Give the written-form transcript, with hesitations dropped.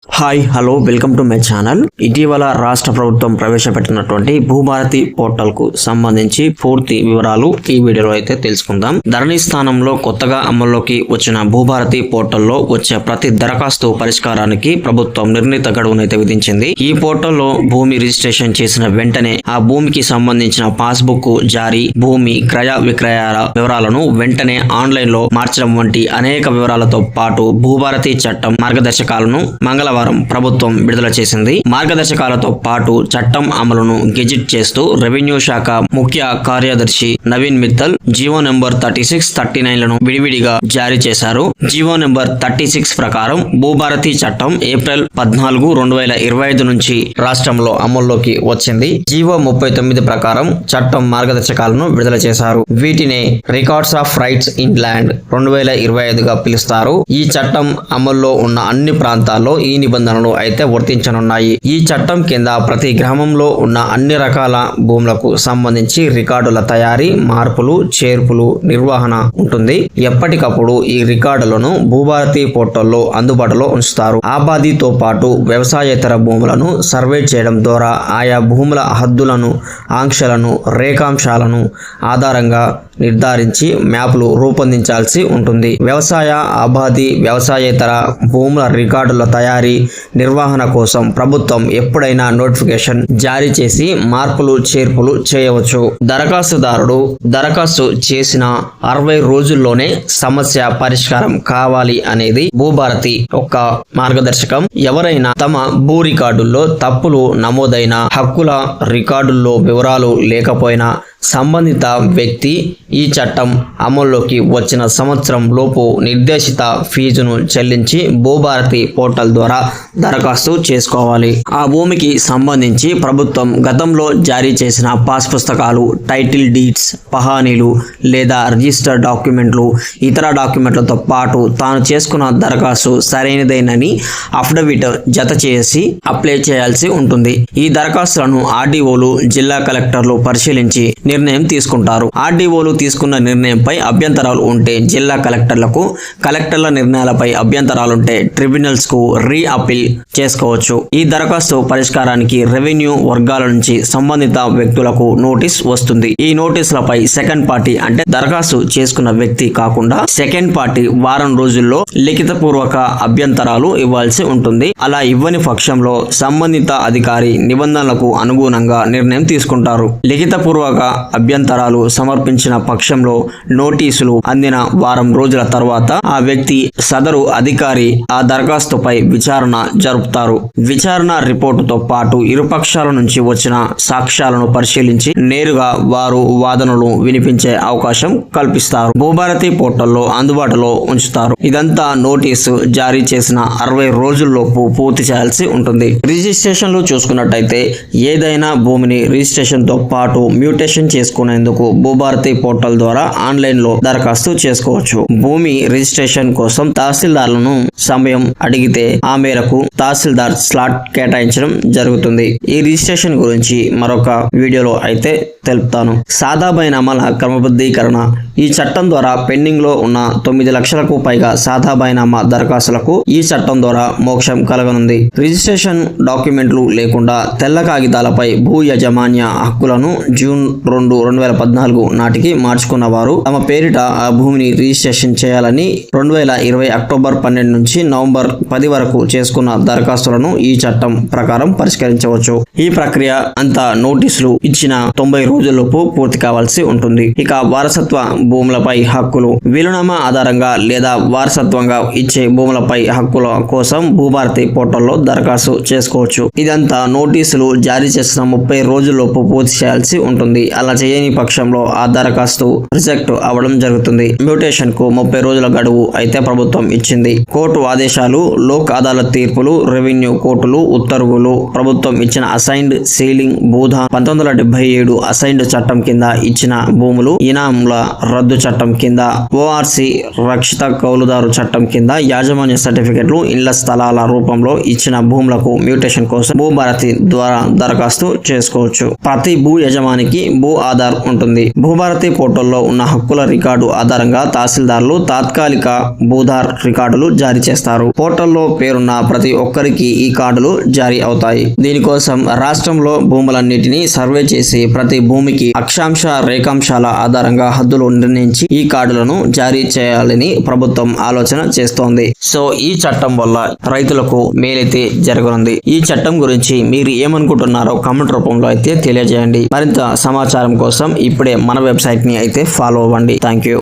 Hi hello welcome to my channel. ఇటీవల రాష్ట్ర ప్రభుత్వం ప్రవేశపెట్టినటువంటి భూభారతి పోర్టల్ కు సంబంధించి పూర్తి వివరాలు ఈ వీడియోలో అయితే తెలుసుకుందాం. ధరణి స్థానంలో కొత్తగా అమల్లోకి వచ్చిన భూభారతి పోర్టల్లో వచ్చే ప్రతి దరఖాస్తు పరిష్కారానికి ప్రభుత్వం నిర్ణీత గడువునైతే విధించింది. ఈ పోర్టల్లో భూమి రిజిస్ట్రేషన్ చేసిన వెంటనే ఆ భూమికి సంబంధించిన పాస్బుక్ జారీ, భూమి క్రయ విక్రయాల వివరాలను వెంటనే ఆన్లైన్ లో మార్చడం వంటి అనేక వివరాలతో పాటు భూభారతి చట్టం మార్గదర్శకాలను మంగళవారం ప్రభుత్వం విడుదల చేసింది. మార్గదర్శకాలతో పాటు చట్టం అమలును గెజిట్ చేస్తూ రెవెన్యూ శాఖ ముఖ్య కార్యదర్శి నవీన్ మిత్తల్ జీవో నెంబర్ 36, 39 లను విడివిడిగా జారీ చేశారు. జీవో నెంబర్ 36 ప్రకారం భూభారతి చట్టం ఏప్రిల్ 14, 2025 నుంచి రాష్ట్రంలో అమల్లోకి వచ్చింది. జీవో 39 ప్రకారం చట్టం మార్గదర్శకాలను విడుదల చేశారు. వీటినే records of rights in land 2025గా పిలుస్తారు. ఈ చట్టం అమల్లో ఉన్న అన్ని ప్రాంతాల్లో ఈ నిబంధనలు అయితే వర్తించనున్నాయి. ఈ చట్టం కింద ప్రతి గ్రామంలో ఉన్న అన్ని రకాల భూములకు సంబంధించి రికార్డుల తయారీ, మార్పులు, చేర్పులు, నిర్వహణ ఉంటుంది. ఎప్పటికప్పుడు ఈ రికార్డులను భూభారతి పోర్టల్లో అందుబాటులో ఉంచుతారు. ఆబాదీతో పాటు వ్యవసాయేతర భూములను సర్వే చేయడం ద్వారా ఆయా భూముల హద్దులను, ఆంక్షలను, రేఖాంశాలను ఆధారంగా నిర్ధారించి మ్యాప్లు రూపొందించాల్సి ఉంటుంది. వ్యవసాయ, ఆబాది, వ్యవసాయేతర భూముల రికార్డుల తయారీ, నిర్వహణ కోసం ప్రభుత్వం ఎప్పుడైనా నోటిఫికేషన్ జారీ చేసి మార్పులు, చేర్పులు చేయవచ్చు. దరఖాస్తుదారుడు దరఖాస్తు చేసిన 60 రోజుల్లోనే సమస్య పరిష్కారం కావాలి అనేది భూభారతి యొక్క మార్గదర్శకం. ఎవరైనా తమ భూ రికార్డుల్లో తప్పులు నమోదైన, హక్కుల రికార్డుల్లో వివరాలు లేకపోయినా సంబంధిత వ్యక్తి ఈ చట్టం అమల్లోకి వచ్చిన సంవత్సరం లోపు నిర్దేశిత ఫీజును చెల్లించి భూభారతి పోర్టల్ ద్వారా దరఖాస్తు చేసుకోవాలి. ఆ భూమికి సంబంధించి ప్రభుత్వం గతంలో జారీ చేసిన పాస్ పుస్తకాలు, టైటిల్ డీడ్స్, పహానీలు లేదా రిజిస్టర్ డాక్యుమెంట్లు, ఇతర డాక్యుమెంట్లతో పాటు తాను చేసుకున్న దరఖాస్తు సరైనదేనని అఫిడవిట్ జత చేసి అప్లై చేయాల్సి ఉంటుంది. ఈ దరఖాస్తులను ఆర్డీఓలు, జిల్లా కలెక్టర్లు పరిశీలించి నిర్ణయం తీసుకుంటారు. ఆర్డీఓలు తీసుకున్న నిర్ణయంపై అభ్యంతరాలు ఉంటే జిల్లా కలెక్టర్లకు, కలెక్టర్ల నిర్ణయాలపై అభ్యంతరాలుంటే ట్రిబ్యునల్స్ కు రీ అపీల్ చేసుకోవచ్చు. ఈ దరఖాస్తు పరిష్కారానికి రెవెన్యూ వర్గాల నుంచి సంబంధిత వ్యక్తులకు నోటీస్ వస్తుంది. ఈ నోటీసులపై సెకండ్ పార్టీ అంటే దరఖాస్తు చేసుకున్న వ్యక్తి కాకుండా సెకండ్ పార్టీ వారం రోజుల్లో లిఖితపూర్వక అభ్యంతరాలు ఇవ్వాల్సి ఉంటుంది. అలా ఇవ్వని పక్షంలో సంబంధిత అధికారి నిబంధనలకు అనుగుణంగా నిర్ణయం తీసుకుంటారు. లిఖితపూర్వక అభ్యంతరాలు సమర్పించిన పక్షంలో నోటీసులు అందిన వారం రోజుల తర్వాత ఆ వ్యక్తి, సదరు అధికారి ఆ దరఖాస్తుపై విచారణ జరుపుతారు. విచారణ రిపోర్టుతో పాటు ఇరుపక్షాల నుంచి వచ్చిన సాక్ష్యాలను పరిశీలించి నేరుగా వారు వాదనలు వినిపించే అవకాశం కల్పిస్తారు. భూభారతి పోర్టల్లో అందుబాటులో ఉంచుతారు. ఇదంతా నోటీసు జారీ చేసిన 60 రోజుల్లోపు పూర్తి చేయాల్సి ఉంటుంది. రిజిస్ట్రేషన్లు చూసుకున్నట్టయితే ఏదైనా భూమిని రిజిస్ట్రేషన్ తో పాటు మ్యూటేషన్ చేసుకునేందుకు భూభారతి పోర్టల్ ద్వారా ఆన్లైన్ లో దరఖాస్తు చేసుకోవచ్చు. భూమి రిజిస్ట్రేషన్ కోసం తహసీల్దార్లను సమయం అడిగితే ఆ మేరకు తహసీల్దార్ స్లాట్ కేటాయించడం జరుగుతుంది. ఈ రిజిస్ట్రేషన్ గురించి మరొక వీడియోలో అయితే తెలుపుతాను. సాదా బైనామాల క్రమబద్ధీకరణ. ఈ చట్టం ద్వారా పెండింగ్ లో ఉన్న 9 లక్షలకు పైగా సాదా బైనామా దరఖాస్తులకు ఈ చట్టం ద్వారా మోక్షం కలగనుంది. రిజిస్ట్రేషన్ డాక్యుమెంట్లు లేకుండా తెల్ల కాగితాలపై భూ యాజమాన్య హక్కులను జూన్ 2, 2014 నాటికి మార్చుకున్న వారు తమ పేరిట ఆ భూమిని రిజిస్ట్రేషన్ చేయాలని 2020 అక్టోబర్ 12 నుంచి నవంబర్ 10 వరకు చేసుకున్న దరఖాస్తులను ఈ చట్టం ప్రకారం పరిష్కరించవచ్చు. ఈ ప్రక్రియ అంతా నోటీసులు ఇచ్చిన 90 రోజుల్లోపు పూర్తి కావాల్సి ఉంటుంది. ఇక వారసత్వ భూములపై హక్కులు. వీలునామా ఆధారంగా లేదా వారసత్వంగా ఇచ్చే భూములపై హక్కుల కోసం భూభారతి పోర్టల్లో దరఖాస్తు చేసుకోవచ్చు. ఇదంతా నోటీసులు జారీ చేసిన 30 రోజుల్లోపు పూర్తి చేయాల్సి ఉంటుంది. అలా చేయని పక్షంలో ఆ దరఖాస్తు రిజెక్ట్ అవ్వడం జరుగుతుంది. మ్యూటేషన్ కు 30 రోజుల గడువు అయితే ప్రభుత్వం ఇచ్చింది. కోర్టు ఆదేశాలు, లోక్ అదాలత్ తీర్పులు, రెవెన్యూ కోర్టులు ఉత్తర్వులు, ప్రభుత్వం ఇచ్చిన అసైన్డ్ సీలింగ్ భూధ 1977 అసైన్డ్ చట్టం కింద ఇచ్చిన భూములు, ఇనాంల రద్దు చట్టం కింద, ఓఆర్సి రక్షిత కౌలుదారు చట్టం కింద యాజమాన్య సర్టిఫికెట్లు, ఇళ్ల స్థలాల రూపంలో ఇచ్చిన భూములకు మ్యూటేషన్ కోసం భూభారతి ద్వారా దరఖాస్తు చేసుకోవచ్చు. ప్రతి భూ యజమానికి భూ ఆధార్ ఉంటుంది. భూభారతి పోర్టల్లో ఉన్న హక్కుల రికార్డు ఆధారంగా తహసీల్దార్లు తాత్కాలిక భూధార్ రికార్డులు జారీ చేస్తారు. పోర్టల్లో పేరున్న ఉన్న ప్రతి ఒక్కరికి ఈ కార్డులు జారీ అవుతాయి. దీనికోసం రాష్ట్రంలో భూములన్నిటినీ సర్వే చేసి ప్రతి భూమికి అక్షాంశ రేఖాంశాల ఆధారంగా హద్దులు నిర్ణయించి ఈ కార్డులను జారీ చేయాలని ప్రభుత్వం ఆలోచన చేస్తోంది. సో ఈ చట్టం వల్ల రైతులకు మేలైతే జరగనుంది. ఈ చట్టం గురించి మీరు ఏమనుకుంటున్నారో కామెంట్ రూపంలో అయితే తెలియజేయండి. మరింత సమాచారం కోసం ఇప్పుడే మన వెబ్సైట్ ని అయితే ఫాలో అవ్వండి. Thank you.